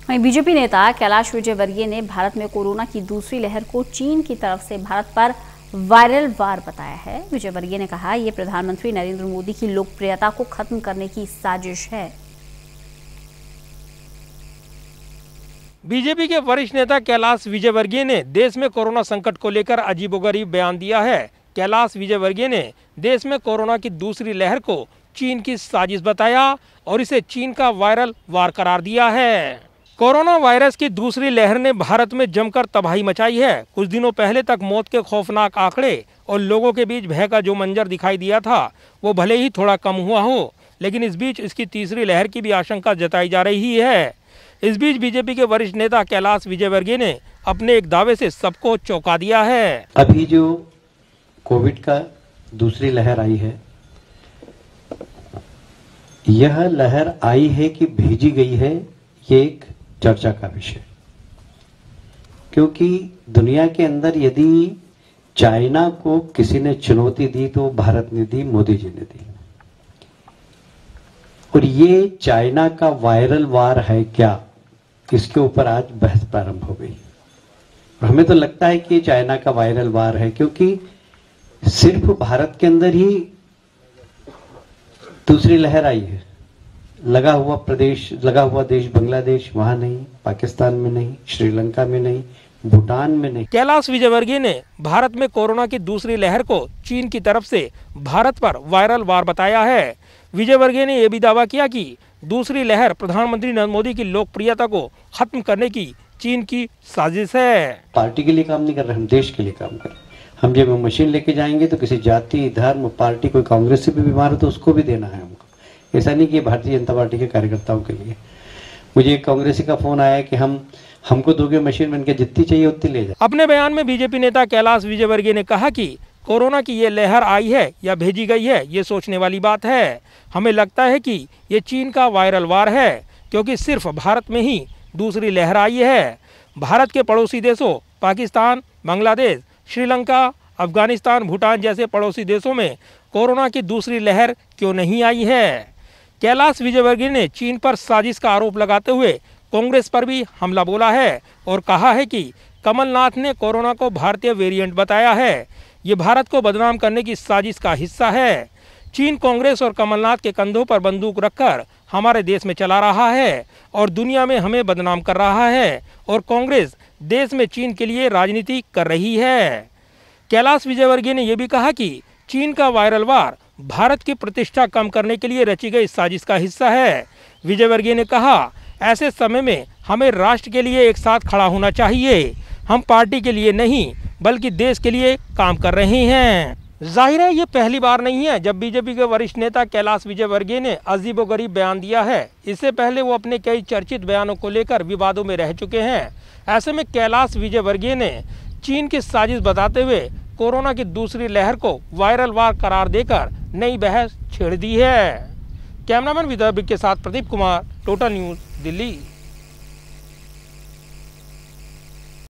वहीं बीजेपी नेता कैलाश विजयवर्गीय ने भारत में कोरोना की दूसरी लहर को चीन की तरफ से भारत पर वायरल वार बताया है। विजयवर्गीय ने कहा, ये प्रधानमंत्री नरेंद्र मोदी की लोकप्रियता को खत्म करने की साजिश है। बीजेपी के वरिष्ठ नेता कैलाश विजयवर्गीय ने देश में कोरोना संकट को लेकर अजीबोगरीब बयान दिया है। कैलाश विजयवर्गीय ने देश में कोरोना की दूसरी लहर को चीन की साजिश बताया और इसे चीन का वायरल वार करार दिया है। कोरोना वायरस की दूसरी लहर ने भारत में जमकर तबाही मचाई है। कुछ दिनों पहले तक मौत के खौफनाक आंकड़े और लोगों के बीच भय का जो मंजर दिखाई दिया था वो भले ही थोड़ा कम हुआ हो, लेकिन इस बीच इसकी तीसरी लहर की भी आशंका जताई जा रही है। इस बीच बीजेपी के वरिष्ठ नेता कैलाश विजयवर्गीय ने अपने एक दावे से सबको चौंका दिया है। अभी जो कोविड का दूसरी लहर आई है, यह लहर आई है कि भेजी गई है, ये एक चर्चा का विषय। क्योंकि दुनिया के अंदर यदि चाइना को किसी ने चुनौती दी तो भारत ने दी, मोदी जी ने दी। और ये चाइना का वायरल वार है क्या, इसके ऊपर आज बहस प्रारंभ हो गई। हमें तो लगता है कि ये चाइना का वायरल वार है, क्योंकि सिर्फ भारत के अंदर ही दूसरी लहर आई है। लगा हुआ देश बांग्लादेश, वहां नहीं, पाकिस्तान में नहीं, श्रीलंका में नहीं, भूटान में नहीं। कैलाश विजयवर्गीय ने भारत में कोरोना की दूसरी लहर को चीन की तरफ से भारत पर वायरल वार बताया है। विजयवर्गीय ने यह भी दावा किया कि दूसरी लहर प्रधानमंत्री नरेंद्र मोदी की लोकप्रियता को खत्म करने की चीन की साजिश है। पार्टी के लिए काम नहीं कर रहे, हम देश के लिए काम कर रहे हैं। हम जब मशीन लेके जाएंगे तो किसी जाति, धर्म, पार्टी, कोई कांग्रेस से भी बीमार हो तो उसको भी देना है हमको। ऐसा नहीं कि भारतीय जनता पार्टी के कार्यकर्ताओं के लिए। मुझे एक कांग्रेसी का फोन आया कि हमको दोगे मशीन, मैंने कहा जितनी चाहिए उतनी ले जाए। अपने बयान में बीजेपी नेता कैलाश विजयवर्गीय ने कहा कि कोरोना की ये लहर आई है या भेजी गई है, ये सोचने वाली बात है। हमें लगता है कि ये चीन का वायरल वार है, क्योंकि सिर्फ भारत में ही दूसरी लहर आई है। भारत के पड़ोसी देशों पाकिस्तान, बांग्लादेश, श्रीलंका, अफगानिस्तान, भूटान जैसे पड़ोसी देशों में कोरोना की दूसरी लहर क्यों नहीं आई है। कैलाश विजयवर्गीय ने चीन पर साजिश का आरोप लगाते हुए कांग्रेस पर भी हमला बोला है और कहा है कि कमलनाथ ने कोरोना को भारतीय वेरिएंट बताया है। ये भारत को बदनाम करने की साजिश का हिस्सा है। चीन कांग्रेस और कमलनाथ के कंधों पर बंदूक रखकर हमारे देश में चला रहा है और दुनिया में हमें बदनाम कर रहा है, और कांग्रेस देश में चीन के लिए राजनीति कर रही है। कैलाश विजयवर्गीय ने यह भी कहा कि चीन का वायरल वार भारत की प्रतिष्ठा कम करने के लिए रची गई साजिश का हिस्सा है। विजयवर्गीय ने कहा, ऐसे समय में हमें राष्ट्र के लिए एक साथ खड़ा होना चाहिए। हम पार्टी के लिए नहीं बल्कि देश के लिए काम कर रहे हैं। जाहिर है ये पहली बार नहीं है जब बीजेपी के वरिष्ठ नेता कैलाश विजयवर्गीय ने अजीबोगरीब बयान दिया है। इससे पहले वो अपने कई चर्चित बयानों को लेकर विवादों में रह चुके हैं। ऐसे में कैलाश विजयवर्गीय ने चीन की साजिश बताते हुए कोरोना की दूसरी लहर को वायरल वार करार देकर नई बहस छेड़ दी है। कैमरामैन विदर्भ के साथ प्रदीप कुमार, टोटल न्यूज़, दिल्ली।